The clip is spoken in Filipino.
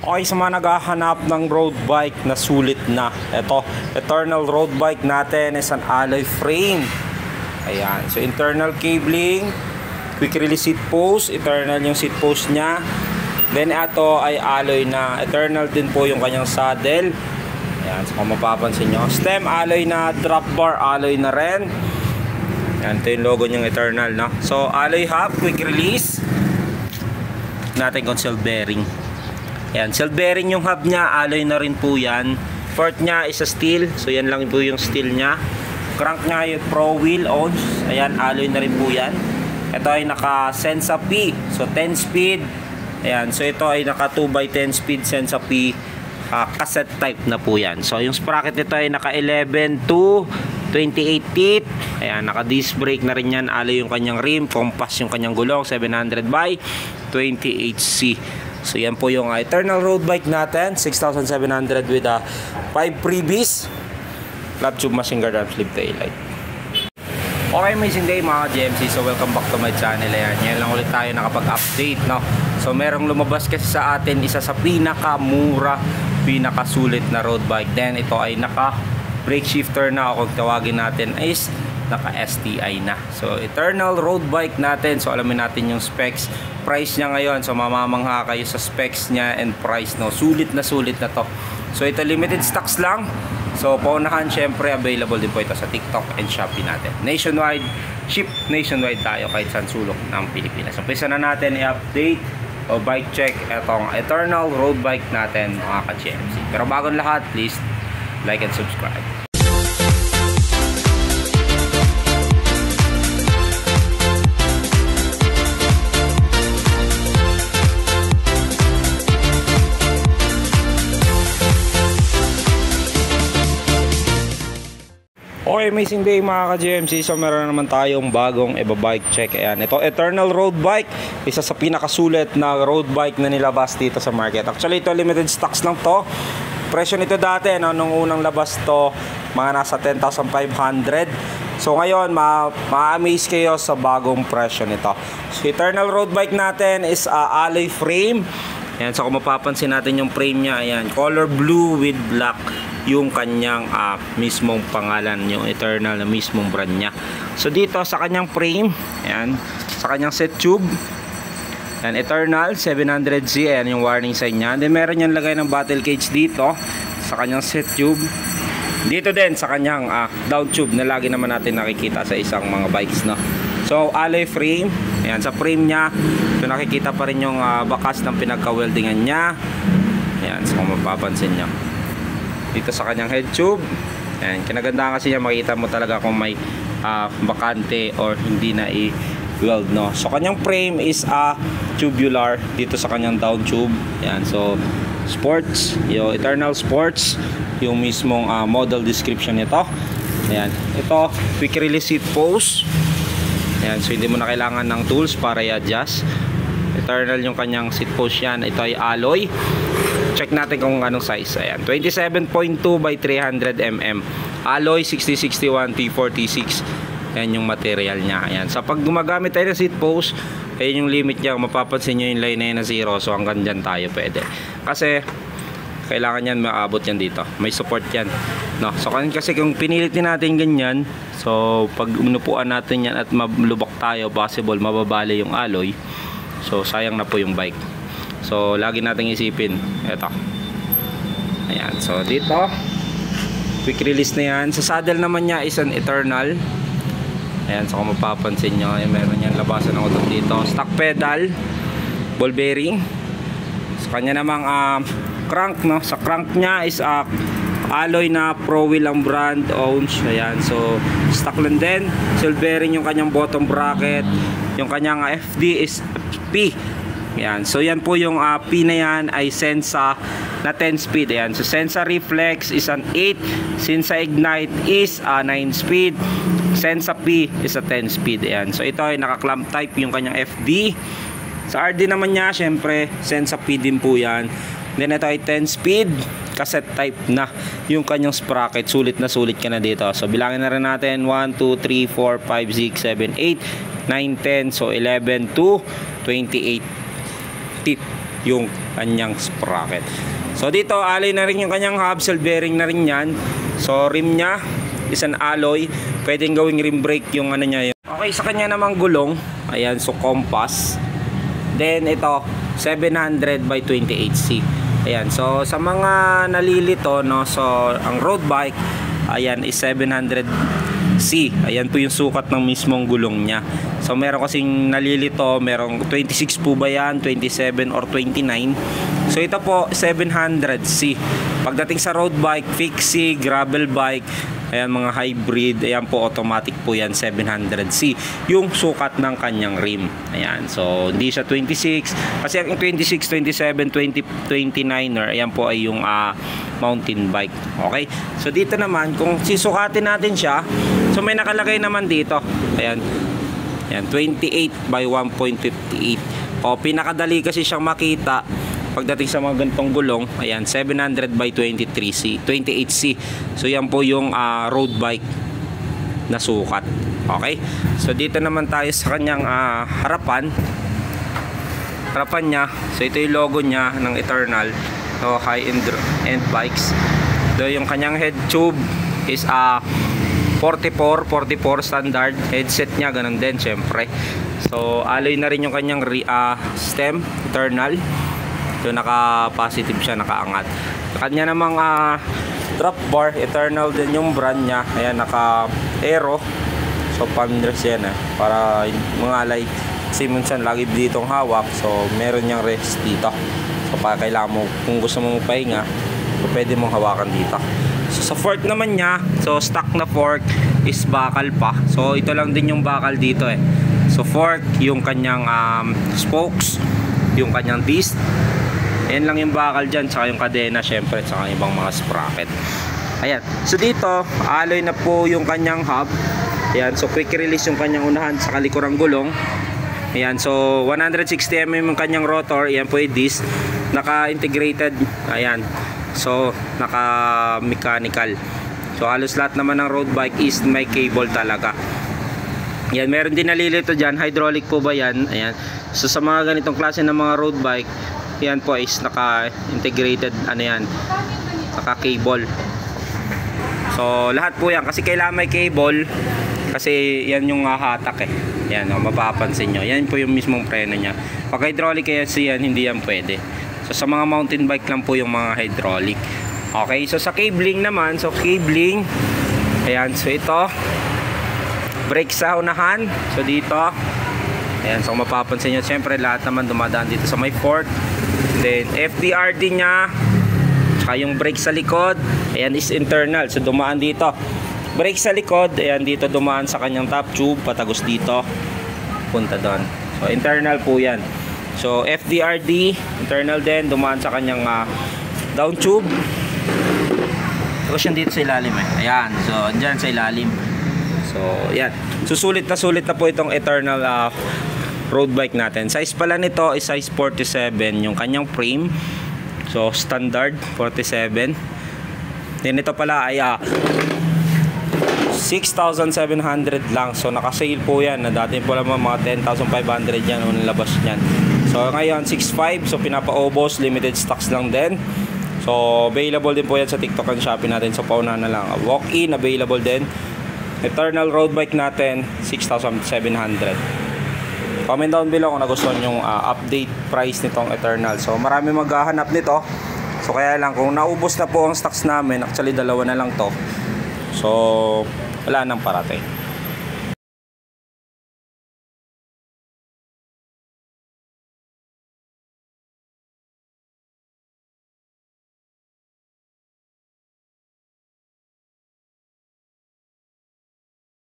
Okay, sa mga naghahanap ng road bike na sulit na, ito, Eternal road bike natin is an alloy frame. Ayan, so internal cabling, quick release seat post, Eternal yung seat post nya. Then ito ay alloy na, Eternal din po yung kanyang saddle. Ayan, so kung mapapansin nyo, stem alloy na, drop bar alloy na rin. Ayan, ito yung logo nyang Eternal, no? So alloy hub, quick release natin, concealed bearing. Ayan, sealed bearing yung hub nya, alloy na rin po yan. Port nya is a steel, so yan lang po yung steel nya. Crank nya yung pro wheel ons, ayan, alloy na rin po yan. Ito ay naka Sensa P, so 10 speed. Ayan, so ito ay naka 2x10 speed Sensa P, cassette type na po yan. So yung sprocket nito ay naka 11 to 28 teeth. Ayan, naka disc brake na rin yan, alloy yung kanyang rim, compass yung kanyang gulong, 700 by 28C. So yan po yung Eternal road bike natin, 6,700 with 5 freebies, lap tube, machine guard, arm sleeve, tail light. Okay, amazing day mga GMC. So welcome back to my channel. Ayan, ngayon lang ulit tayo nakapag-update, no? So merong lumabas kasi sa atin isa sa pinakamura, pinakasulit na road bike. Then ito ay naka brake shifter na, o kung tawagin natin is naka STI na. So Eternal road bike natin. So alamin natin yung specs, price niya ngayon. So mamamangha kayo sa specs niya and price, no? Sulit na to. So ito limited stocks lang. So paunahan, syempre available din po ito sa TikTok and Shopee natin. Nationwide, ship nationwide tayo kahit saan sulok ng Pilipinas. So umpisa na natin i-update o bike check itong Eternal road bike natin mga ka-GMC. Pero bago lahat, please like and subscribe. Okay, amazing day mga ka-GMC. So meron naman tayong bagong bike check. Ayan, ito Eternal road bike, isa sa pinakasulit na road bike na nilabas dito sa market. Actually ito limited stocks lang to. Presyo nito dati, no, nung unang labas to, mga nasa 10,500. So ngayon ma-amaze kayo sa bagong presyo nito. So Eternal road bike natin is alloy frame. Ayan, so kung mapapansin natin yung frame nya, ayan, color blue with black yung kanyang mismong pangalan, yung Eternal na mismong brand nya. So dito sa kanyang frame, ayan, sa kanyang set tube, ayan, Eternal 700C, ayan yung warning sign nya. Then meron yan lagay ng battle cage dito sa kanyang set tube. Dito din sa kanyang down tube na lagi naman natin nakikita sa isang mga bikes, no? So alloy frame, ayan, sa frame nya, so nakikita pa rin yung bakas ng pinagka-weldingan nya. Ayan, so kung mapapansin nyo dito sa kanyang head tube, ayan, kinagandahan kasi niya, makita mo talaga kung may bakante or hindi na i-weld, no? So kanyang frame is tubular dito sa kanyang down tube. Ayan, so sports, yung Eternal Sports yung mismong model description nito. Ayan, ito quick release seat post. Ayan, so hindi mo na kailangan ng tools para i-adjust. Eternal yung kanyang seat post yan. Ito ay alloy. Check natin kung anong size. Ayan, 27.2 by 300 mm. Alloy 6061 T46. Ayan yung material nya. Ayan, so pag gumagamit tayo ng seat post, ayan yung limit nya. Mapapansin nyo yung line na yun na 0. So hanggang dyan tayo pwede. Kasi kailangan yan, maabot yan dito. May support yan, no? So kasi kung pinilit natin ganyan, so pag unupuan natin yan at malubak tayo, possible mababali yung alloy. So sayang na po yung bike. So lagi nating isipin ito. Ayan, so dito quick release na yan. Sa saddle naman niya is an Eternal. Ayan, so kung mapapansin nyo, meron yan labasan ng utot dito. Stock pedal, ball bearing. So kanya namang crank, no? Sa crank nya is alloy na Pro Wheel ang brand owns. Ayan, so stock lang din. Sealed bearing yung kanyang bottom bracket. Yung kanyang FD is P. Ayan, so yan po yung P na yan ay Sensa na 10 speed. Ayan, so Sensa Reflex is an 8, Sensa Ignite is 9 speed, Sensa P is a 10 speed. Ayan, so ito ay naka-clamp type yung kanyang FD. Sa RD naman niya, syempre Sensa P din po yan. Then ito ay 10 speed, cassette type na yung kanyang sprocket. Sulit na sulit ka na dito. So bilangin na rin natin 1, 2, 3, 4, 5, 6, 7, 8, 9, 10. So 11 to 28 teeth. yung kanyang sprocket. So dito alloy na rin yung kanyang hub, self bearing na rin yan. So rim nya is an alloy, pwedeng gawing rim brake yung ano nya yun. Okay, sa kanya namang gulong, ayan, so compass. Then ito 700 by 28C. Ayan, so sa mga nalilito, no, so ang road bike, ayan, is 700C. Ayan po yung sukat ng mismong gulong nya. So meron kasing nalilito, merong 26 po ba yan, 27 or 29. So ito po 700C. Pagdating sa road bike, fixie, gravel bike, ayan, mga hybrid, ayan po, automatic po yan, 700C yung sukat ng kanyang rim. Ayan, so hindi siya 26 kasi ang 26, 27, 20, 29er, ayan po ay yung mountain bike. Okay, so dito naman kung sisukatin natin siya, so may nakalagay naman dito, ayan, ayan, 28 by 1.58. O, pinakadali kasi siyang makita pagdating sa mga ganitong gulong, ayan, 700 by 28C. So yan po yung road bike na sukat. Okay, so dito naman tayo sa kanyang harapan nya. So ito yung logo nya ng Eternal, so high end bikes. So yung kanyang head tube is 44 standard. Headset nya ganun din syempre. So alloy na rin yung kanyang stem, Eternal. So naka-positive siya, nakaangat. Kanya namang drop bar, Eternal din yung brand nya. Ayan, naka-aero. So pan-rest yan para mga alay. Kasi minsan lagi ditong hawak. So meron niyang rest dito. So para kailangan mo, kung gusto mong pahinga, so pwede mong hawakan dito. So sa fork naman niya, so stock na fork is bakal pa. So ito lang din yung bakal dito So fork, yung kanyang spokes, yung kanyang disc. Ayan lang yung bakal dyan, saka yung kadena syempre, saka ibang mga sprocket. Ayan, so dito alloy na po yung kanyang hub. Ayan, so quick release yung kanyang unahan sa likurang gulong. Ayan, so 160mm yung kanyang rotor. Ayan po yung disc, naka-integrated. Ayan, so naka-mechanical. So halos lahat naman ng road bike is may cable talaga. Ayan, meron din nalilito dyan, hydraulic po ba yan? Ayan, so sa mga ganitong klase ng mga road bike, yan po is naka-integrated, ano yan, naka-cable. So lahat po yan, kasi kailangan may cable, kasi yan yung hatak yan, mapapansin nyo, yan po yung mismong preno nya. Pag hydraulic kasi yan, hindi yan pwede. So sa mga mountain bike lang po yung mga hydraulic. Okay, so sa cabling naman, so cabling, ayan, so ito brake sa unahan, so dito, ayan, so mapapansin nyo, syempre lahat naman dumadaan dito sa may fork. Then FDRD nya, tsaka yung brake sa likod, ayan, is internal, so dumaan dito. Brake sa likod, ayan, dito dumaan sa kanyang top tube, patagos dito, punta doon. So internal po yan. So FDRD, internal din, dumaan sa kanyang down tube. Tapos yan dito sa ilalim ayan, so andyan sa ilalim. So yan, susulit na po itong Eternal road bike natin. Size pala nito is size 47 yung kanyang frame. So standard 47. Then ito pala ay 6,700 lang. So naka-sale po yan. Dati po lang mga 10,500 yan unang labas niyan. So ngayon 6,500. So pinapa-obos, limited stocks lang din. So available din po yan sa TikTok and Shopee natin. So pauna na lang. Walk-in available din. Eternal road bike natin 6,700. Comment down below kung nagustuhan yung update price nitong Eternal. So marami maghahanap nito. So kaya lang kung naubos na po ang stocks namin, actually dalawa na lang to. So wala nang parating.